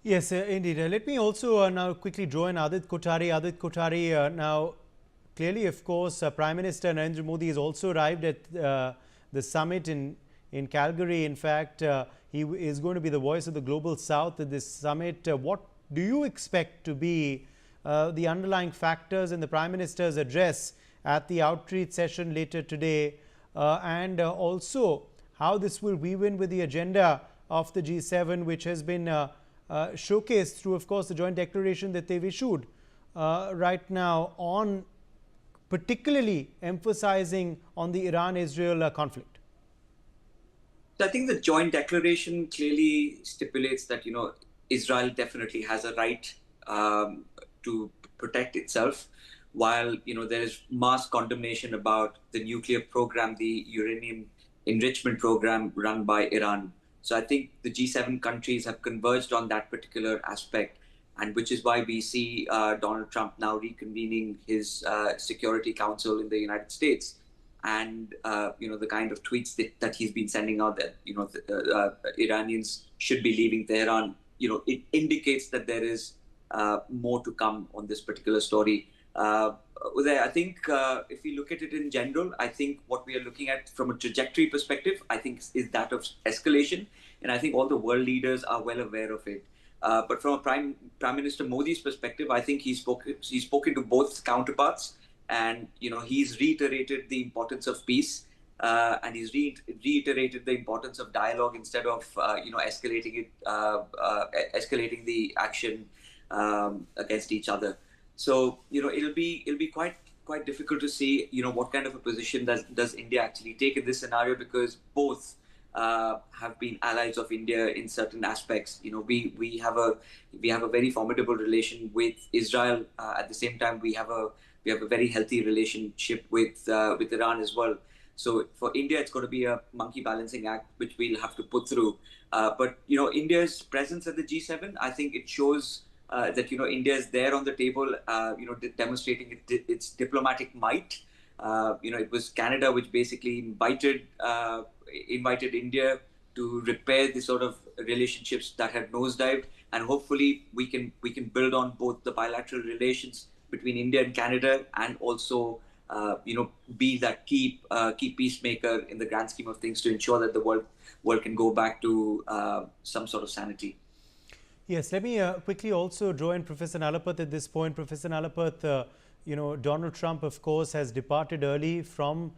Yes, indeed. Let me also now quickly draw in Adit Kothari. Adit Kothari, now clearly, of course, Prime Minister Narendra Modi has also arrived at the summit in Calgary. In fact, he is going to be the voice of the global south at this summit. What do you expect to be the underlying factors in the Prime Minister's address at the outreach session later today, and also how this will weave in with the agenda of the G7, which has been showcased through, of course, the joint declaration that they've issued right now, on particularly emphasizing on the Iran-Israel conflict? So I think the joint declaration clearly stipulates that Israel definitely has a right to protect itself, while there is mass condemnation about the nuclear program, the uranium enrichment program run by Iran. So I think the G7 countries have converged on that particular aspect, and which is why we see Donald Trump now reconvening his Security Council in the United States, and the kind of tweets that he's been sending out, that the Iranians should be leaving Tehran. It indicates that there is more to come on this particular story. Uday, I think if we look at it in general, I think what we are looking at from a trajectory perspective, I think is that of escalation, and I think all the world leaders are well aware of it. But from a Prime Minister Modi's perspective, I think he's spoken to both counterparts, and he's reiterated the importance of peace, and he's reiterated the importance of dialogue instead of escalating the action against each other. So it'll be quite difficult to see what kind of a position does India actually take in this scenario, because both have been allies of India in certain aspects. We have a very formidable relation with Israel. At the same time, we have a very healthy relationship with Iran as well. So for India, it's going to be a monkey balancing act, which we'll have to put through. But India's presence at the G7, I think it shows that India is there on the table, demonstrating its diplomatic might. It was Canada which basically invited India to repair the sort of relationships that had nosedived, and hopefully we can build on both the bilateral relations between India and Canada, and also be that key peacemaker in the grand scheme of things, to ensure that the world can go back to some sort of sanity. Yes, let me quickly also draw in Professor Nalapath at this point. Professor Nalapath, Donald Trump, of course, has departed early from